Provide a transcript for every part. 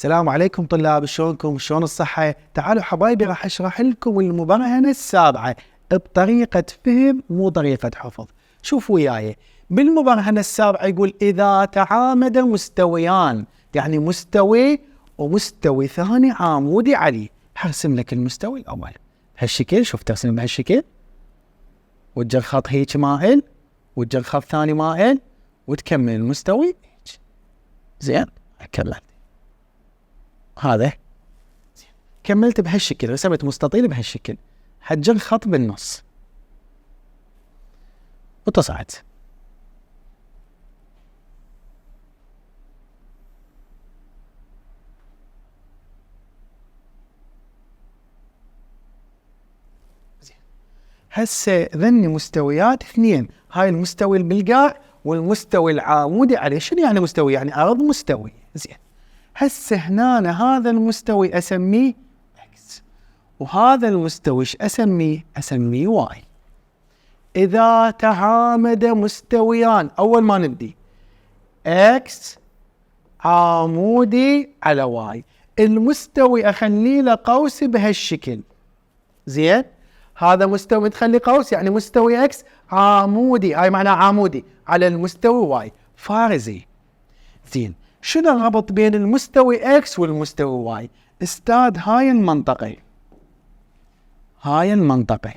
السلام عليكم طلاب، شلونكم؟ شلون الصحة؟ تعالوا حبايبي راح اشرح لكم المبرهنة السابعة بطريقة فهم مو طريقة حفظ. شوف وياي بالمبرهنة السابعة يقول إذا تعامد مستويان، يعني مستوي ومستوي ثاني عمودي عليه. حرسم لك المستوي الأول بهالشكل، شوف ترسم بهالشكل وتجر خط هيك مائل وتجر خط ثاني مائل وتكمل المستوي هيك. زين كملت هذا، كملت بهالشكل، رسمت مستطيل بهالشكل، حجر خط بالنص وتصعد. هسه ذني مستويات اثنين، هاي المستوي بالقاع والمستوي العامودي عليه. شنو يعني مستوي؟ يعني عرض مستوي. زين هسه هنا هذا المستوي اسميه اكس، وهذا المستوي ايش اسميه؟ اسميه واي. اذا تعامد مستويان، اول ما نبدي اكس عامودي على واي، المستوي اخلي له قوس بهالشكل. زين هذا مستوي تخلي قوس، يعني مستوي اكس عامودي، هاي معناه عامودي على المستوي واي، فارزي. زين شنو الربط بين المستوي اكس والمستوي واي؟ استاذ هاي المنطقة، هاي المنطقة،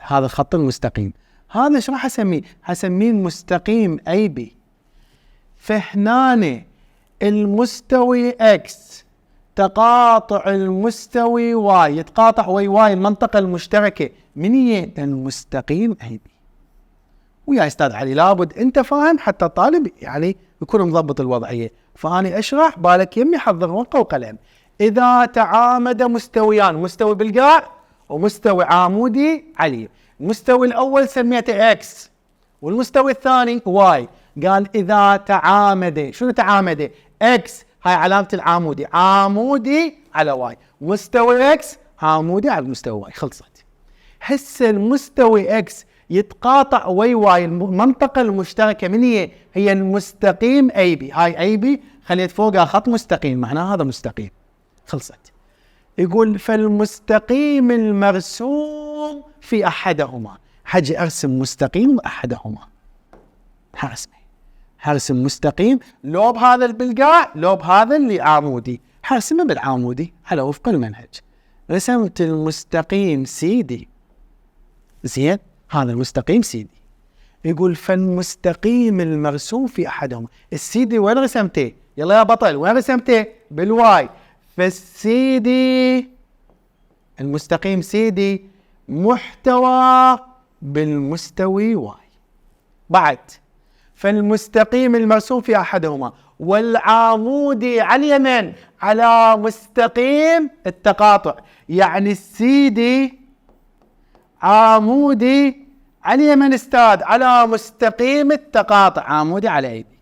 هذا الخط المستقيم، هذا ايش راح اسميه؟ حسميه المستقيم اي بي. فهنا المستوي اكس تقاطع المستوي واي، يتقاطع ويا واي المنطقة المشتركة من هي؟ المستقيم اي بي. ويا استاذ علي لابد انت فاهم حتى الطالب يعني يكون مضبط الوضعية، فاني اشرح بالك يمي حضر ورقة وقلم. اذا تعامد مستويان، مستوي بالقاع ومستوي عامودي عليه، المستوي الاول سميته اكس والمستوي الثاني واي. قال اذا تعامد، شنو تعامد؟ اكس هاي علامة العامودي، عامودي على واي، مستوي اكس عامودي على المستوى واي، خلصت. هسه المستوي اكس يتقاطع وي واي، المنطقة المشتركة من هي المستقيم اي بي. هاي اي بي خليت فوقها خط مستقيم، معناه هذا مستقيم، خلصت. يقول فالمستقيم المرسوم في احدهما، حجي ارسم مستقيم احدهما، حرسم مستقيم لو بهذا البالقاع لو بهذا اللي عامودي، حرسمه بالعامودي على وفق المنهج. رسمت المستقيم سيدي. زين هذا المستقيم سيدي. يقول فالمستقيم المرسوم في احدهما، السيدي وين رسمته؟ يلا يا بطل وين رسمته؟ بالواي. فالسيدي المستقيم سيدي محتوى بالمستوي واي. بعد فالمستقيم المرسوم في احدهما والعامودي على اليمين على مستقيم التقاطع، يعني السيدي عامودي على اليمين استاذ على مستقيم التقاطع، عامودي على ايدي،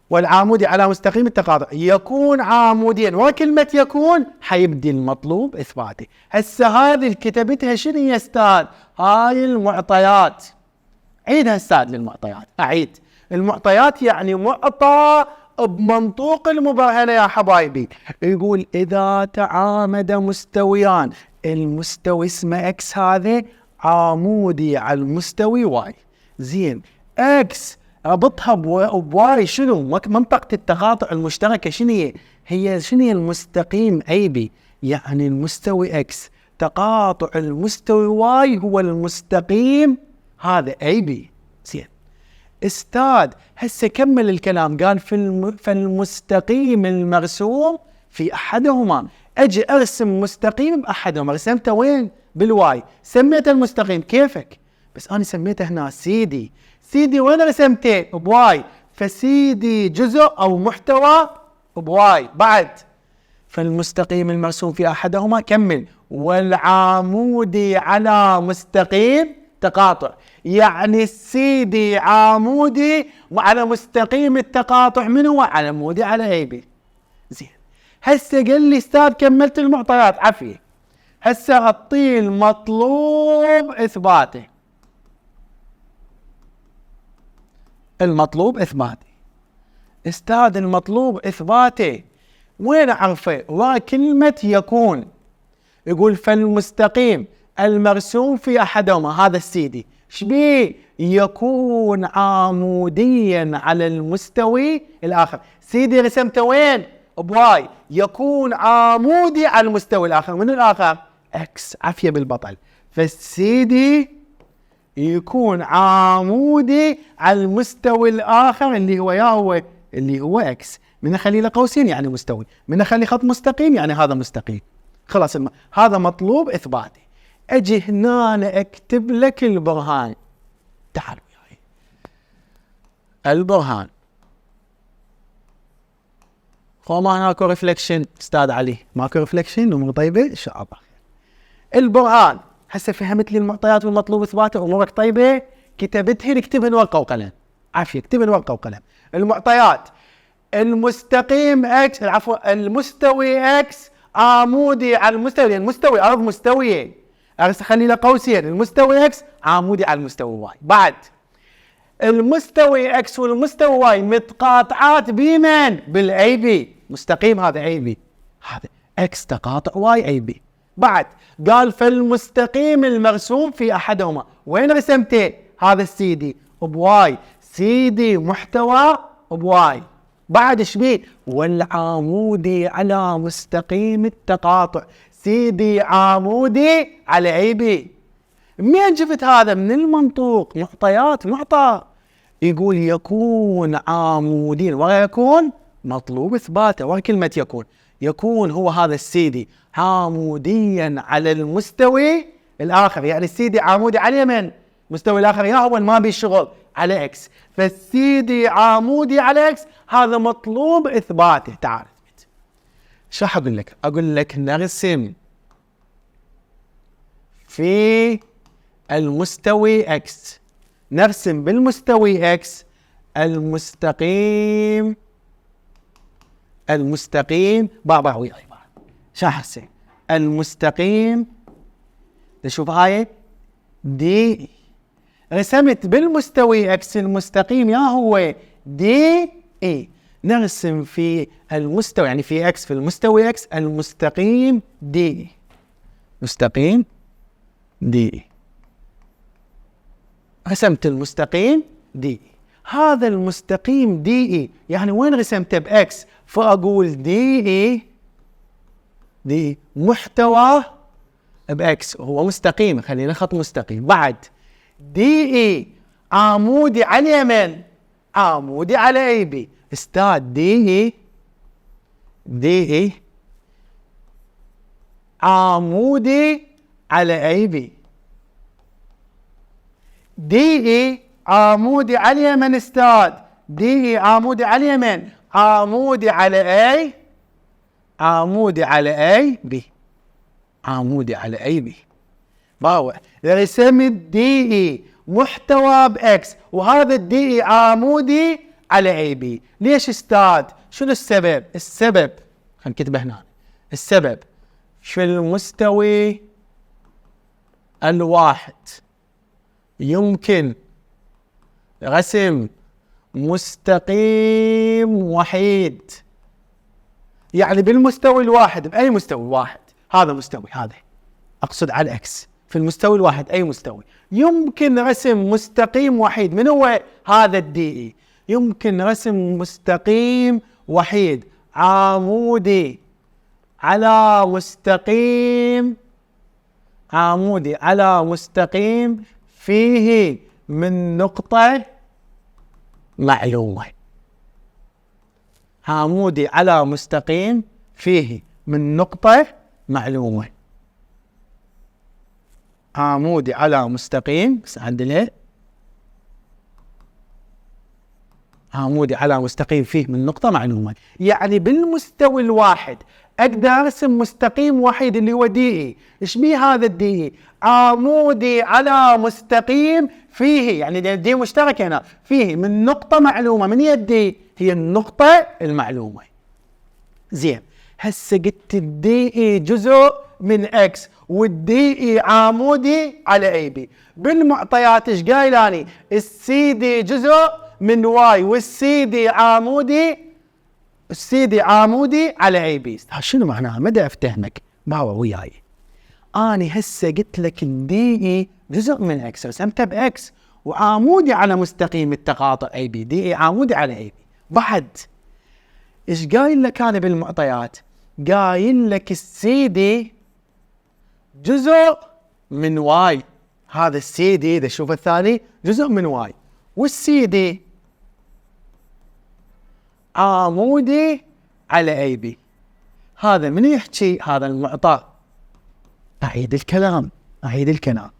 والعامودي على مستقيم التقاطع يكون عاموديا. وكلمة يكون حيبدي المطلوب اثباته. هسه هذه كتبتها شنو يا استاذ؟ هاي المعطيات. عيدها استاذ للمعطيات، اعيد المعطيات يعني معطى بمنطوق المبرهنة يا حبايبي. يقول اذا تعامد مستويان، المستوي اسمه اكس هذا عامودي على المستوي واي. زين اكس ربطها بواي، شنو منطقة التقاطع المشتركة؟ شنو هي شنو المستقيم اي بي، يعني المستوي اكس تقاطع المستوي واي هو المستقيم هذا اي بي. زين استاذ هسه كمل الكلام، قال فالمستقيم المرسوم في احدهما. اجي ارسم مستقيم باحدهما، رسمته وين؟ بالواي، سميته المستقيم كيفك، بس انا سميته هنا سيدي. سيدي وين رسمته؟ بواي، فسيدي جزء او محتوى بواي. بعد فالمستقيم المرسوم في احدهما، كمل، والعامودي على مستقيم تقاطع، يعني السيدي عامودي وعلى مستقيم التقاطع من هو؟ عمودي على اي بي. زين هسه قال لي استاذ كملت المعطيات، عافيه. هسه اعطيه المطلوب اثباته. المطلوب اثباته استاذ المطلوب اثباته، وين اعرفه؟ وكلمة يكون. يقول فالمستقيم المرسوم في احدهما، هذا السيدي شبيه؟ يكون عموديا على المستوي الاخر. سيدي رسمته وين؟ بواي. يكون عمودي على المستوي الاخر. من الاخر؟ اكس. عافية بالبطل. فالسيدي يكون عمودي على المستوي الاخر اللي هو اكس. من اخلي له قوسين يعني مستوي، من اخلي خط مستقيم يعني هذا مستقيم. خلاص هذا مطلوب اثباته. اجي هنا أنا اكتب لك البرهان. تعال وياي. البرهان. خو ما هناكو ريفلكشن استاذ علي، ماكو ريفلكشن. امور طيبه ان شاء الله. البرهان. هسه فهمت لي المعطيات والمطلوب اثباته، امورك طيبه. كتبتهن اكتبهن ورقه وقلم. عافيه اكتبهن ورقه وقلم. المعطيات: المستقيم اكس، عفوا المستوي اكس عمودي على المستوي، لان المستوي ارض مستويه، اخلي له قوسين. المستوي اكس عمودي على المستوي واي. بعد المستوي اكس والمستوي واي متقاطعات بمن؟ بالاي بي. مستقيم هذا اي بي، هذا اكس تقاطع واي اي بي. بعد قال فالمستقيم المرسوم في احدهما، وين رسمته؟ هذا السيدي بواي، سيدي محتوى بواي. بعد ايش بيه؟ والعمودي على مستقيم التقاطع، سيدي عمودي على اي بي. منين جبت هذا؟ من المنطوق. معطيات معطى. يقول يكون عموديا، ويكون مطلوب اثباته. وكلمة يكون، يكون هو هذا السيدي عموديا على المستوي الاخر، يعني السيدي عمودي على من؟ المستوي الاخر يا هو ما بيه شغل على اكس، فالسيدي عمودي على اكس، هذا مطلوب اثباته. تعال اثبت. شو اقول لك؟ اقول لك نرسم في المستوي اكس، نرسم بالمستوي اكس المستقيم بابا وياي. شو احسن؟ المستقيم، تشوف هاي دي، رسمت بالمستوي اكس المستقيم يا هو دي اي. نرسم في المستوي، يعني في اكس، في المستوي اكس المستقيم دي، مستقيم دي. رسمت المستقيم دي. هذا المستقيم دي اي، يعني وين رسمته؟ باكس، فاقول دي اي دي محتوى باكس، هو مستقيم، خلينا خط مستقيم. بعد دي اي عمودي على من؟ عمودي على اي بي. استاذ دي اي عمودي على اي بي. دي اي عمودي على من استاذ؟ دي اي عمودي على من؟ عمودي على اي، عمودي على اي بي، عمودي على اي بي. باوع رسمت دي اي محتوى باكس، وهذا الدي اي عمودي على اي بي. ليش استاذ؟ شنو السبب؟ السبب خلينا نكتبه هنا. السبب في المستوي الواحد يمكن رسم مستقيم وحيد، يعني بالمستوي الواحد. بأي مستوي واحد؟ هذا مستوي، هذا أقصد على الأكس. في المستوي الواحد أي مستوي يمكن رسم مستقيم وحيد. من هو؟ هذا الدي اي. يمكن رسم مستقيم وحيد عمودي على مستقيم، عمودي على مستقيم فيه من نقطة معلومة. عمودي على مستقيم فيه من نقطة معلومة. عمودي على مستقيم، بس عدلها، عمودي على مستقيم فيه من نقطة معلومة. يعني بالمستوى الواحد اقدر ارسم مستقيم وحيد اللي هو دي اي. ايش بيه هذا الدي اي؟ عمودي على مستقيم فيه، يعني دي مشترك هنا، فيه من نقطة معلومة. من هي الدي؟ هي النقطة المعلومة. زين، هسه قلت الدي اي جزء من اكس، والدي اي عمودي على اي بي. بالمعطيات ايش قايلاني؟ السي دي جزء من واي، والسي دي عامودي، السي دي عامودي على اي بي. شنو معناها؟ مدى افتهمك باوع وياي. اني هسه قلت لك الدي اي جزء من اكس، رسمتها باكس وعامودي على مستقيم التقاطع اي بي، دي اي عامودي على اي بي. بعد ايش قايل لك انا بالمعطيات؟ قايل لك السي دي جزء من واي، هذا السي دي اذا شوف الثاني جزء من واي، والسي دي عامودي على اي بي. هذا من يحكي؟ هذا المعطى. اعيد الكلام.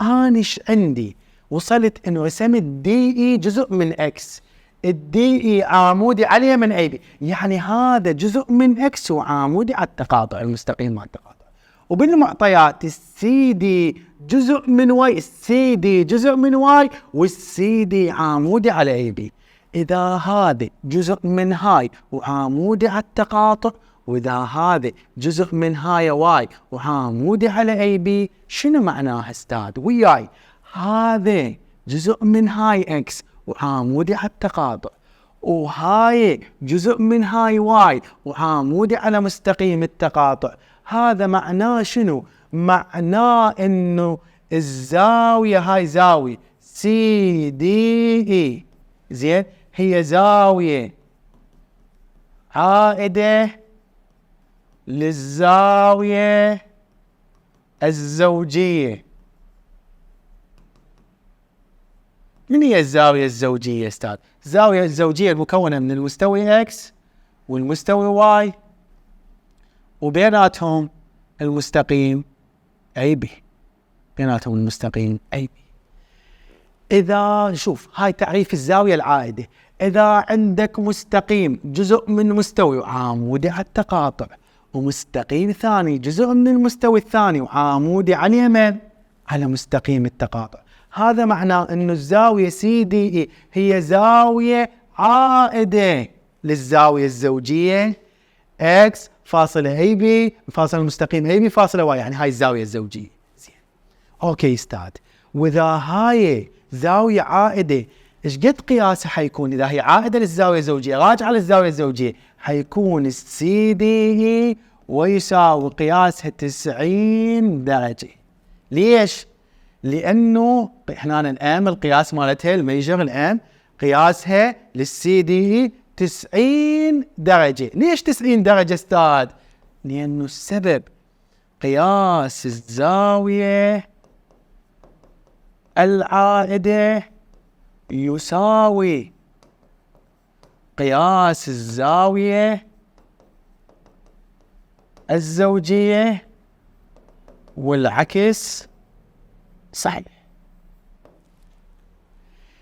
انا ايش عندي؟ وصلت انه رسمت دي اي جزء من اكس، الدي اي عامودي عليه من اي بي، يعني هذا جزء من اكس وعامودي على التقاطع المستقيم مع التقاطع. وبالمعطيات السي دي جزء من واي، السي دي جزء من واي، والسي دي عامودي على اي بي. اذا هذا جزء من هاي وعامودي على التقاطع، واذا هذا جزء من هاي واي وعامودي على اي بي، شنو معناها استاذ وياي؟ هذا جزء من هاي اكس وعامودي على التقاطع، وهاي جزء من هاي واي وعامودي على مستقيم التقاطع. هذا معناه شنو؟ معناه انه الزاوية هاي زاوية سي دي اي، زين، هي زاوية عائدة للزاوية الزوجية. من هي الزاوية الزوجية استاذ؟ الزاوية الزوجية المكونة من المستوي اكس والمستوي واي وبيناتهم المستقيم اي بي، بيناتهم المستقيم اي بي. اذا شوف هاي تعريف الزاوية العائدة، اذا عندك مستقيم جزء من مستوي وعامودي على التقاطع، ومستقيم ثاني جزء من المستوي الثاني وعامودي على اليمين على مستقيم التقاطع، هذا معناه انه الزاوية سي دي اي هي زاوية عائدة للزاوية الزوجية اكس فاصلة اي بي فاصلة المستقيم اي بي فاصلة واي، يعني هاي الزاوية الزوجية. زين اوكي استاذ، واذا هاي زاوية عائدة ايش قد قياسها حيكون؟ اذا هي عائدة للزاوية الزوجية راجعة للزاوية الزوجية، حيكون السي دي اي ويساوي قياسها 90 درجة. ليش؟ لانه احنا الان القياس مالتها الميجر الان قياسها للسي دي 90 درجة. ليش 90 درجة استاذ؟ لانه السبب قياس الزاوية العائدة يساوي قياس الزاوية الزوجية والعكس صحيح.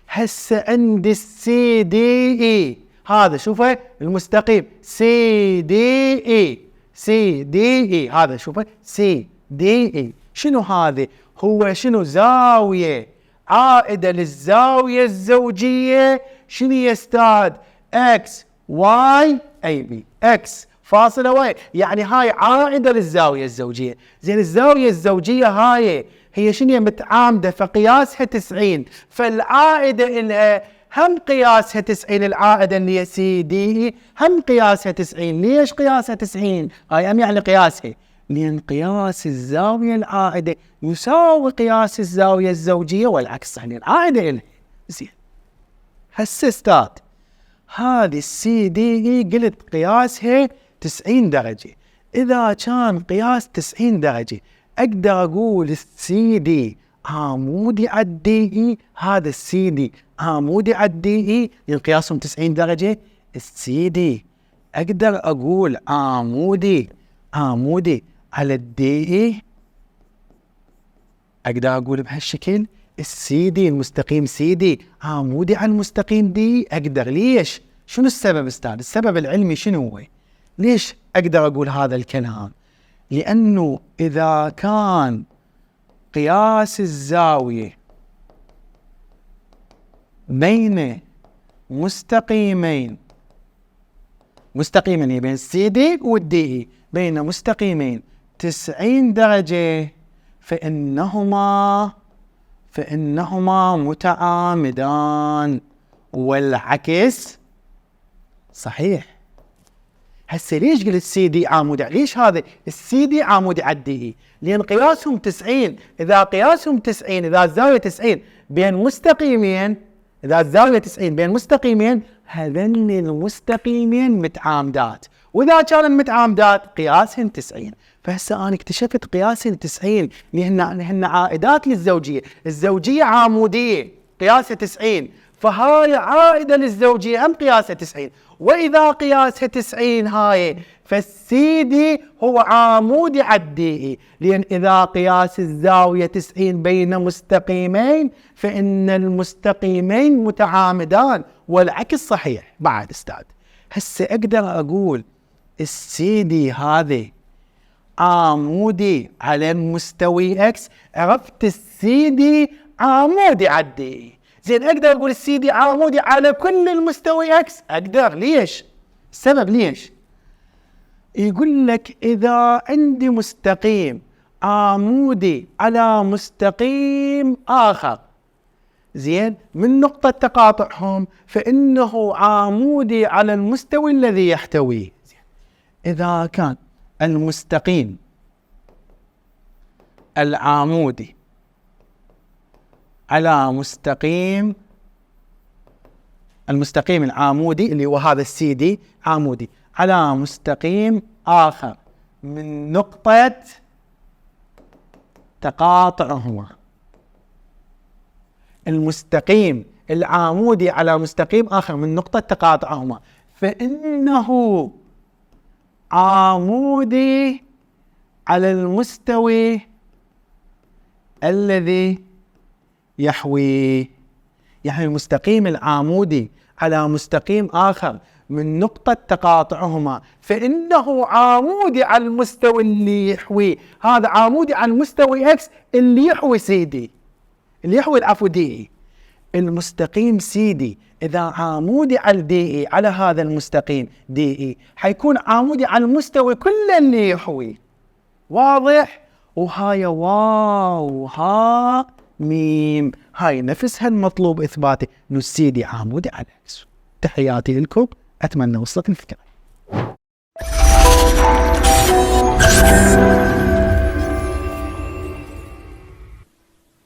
هسه عندي السي دي اي، هذا شوفه المستقيم سي دي اي، سي دي اي هذا شوفه سي دي اي. شنو هذا؟ هو شنو؟ زاوية عائدة للزاوية الزوجية. شنو يا استاذ؟ اكس واي اي بي، اكس فاصلة واي، يعني هاي عائدة للزاوية الزوجية. زين الزاوية الزوجية هاي هي شنو؟ متعامدة فقياسها 90، فالعائدة إلها هم قياسها 90، العائدة اللي هي سي دي هم قياسها 90. ليش قياسها 90؟ هاي هم يعني قياسها لأن قياس الزاوية العائدة يساوي قياس الزاوية الزوجية والعكس صحيح، العائدة إلها. زين هسه استاذ هذه السي دي اي قلت قياسها 90 درجة، إذا كان قياس 90 درجة أقدر أقول السي دي عامودي على الدي اي، هذا السي دي عامودي على الدي اي لأن قياسهم 90 درجة. السي دي أقدر أقول عامودي على الدي اي، أقدر أقول بهالشكل السي دي المستقيم سي دي عامودي على المستقيم دي. أقدر. ليش؟ شنو السبب استاذ؟ السبب العلمي شنو هو؟ ليش أقدر أقول هذا الكلام؟ لأنه إذا كان قياس الزاوية بين مستقيمين بين السي دي والدي اي، بين مستقيمين 90 درجة، فإنهما متعامدان، والعكس صحيح. هسه ليش قلت سي دي عامودي؟ ليش هذا السي دي عامودي على الدي اي؟ لان قياسهم 90. اذا قياسهم 90، اذا الزاويه 90 بين مستقيمين، اذا الزاويه 90 بين مستقيمين، هذن المستقيمين متعامدات، واذا كانوا متعامدات قياسهن 90. فهسه انا اكتشفت قياسهن 90 لان عائدات للزوجيه، الزوجيه عاموديه قياسها 90، فهاي عائده للزوجيه هم قياسها 90. واذا قياسها 90 هاي، فالسي دي هو عامودي على الدي اي، لان اذا قياس الزاويه 90 بين مستقيمين فان المستقيمين متعامدان، والعكس صحيح. بعد استاذ هسه اقدر اقول السي دي هذه عامودي على المستوي اكس. عرفت السي دي عامودي على الدي اي، زين اقدر اقول السي دي عامودي على كل المستوي اكس؟ اقدر. ليش؟ السبب ليش؟ يقول لك اذا عندي مستقيم عامودي على مستقيم اخر، زين، من نقطة تقاطعهم فانه عامودي على المستوي الذي يحتويه. زين، اذا كان المستقيم العامودي على المستقيم العامودي اللي هو هذا السي دي عامودي على مستقيم آخر من نقطة تقاطعهما، المستقيم العامودي على مستقيم آخر من نقطة تقاطعهما، فإنه عامودي على المستوي الذي يحويه. يعني المستقيم العامودي على مستقيم آخر من نقطة تقاطعهما فإنه عامودي على المستوى اللي يحويه. هذا عامودي على المستوى اكس اللي يحوي سي دي، اللي يحوي العفو دي اي. المستقيم سي دي إذا عامودي على الدي اي، على هذا المستقيم دي اي، حيكون عامودي على المستوى كله اللي يحويه. واضح؟ وهاي واو ها ميم، هاي نفسها المطلوب إثباته، إنه السي دي عامودي على العكس. تحياتي لكم، أتمنى وصلت الفكرة.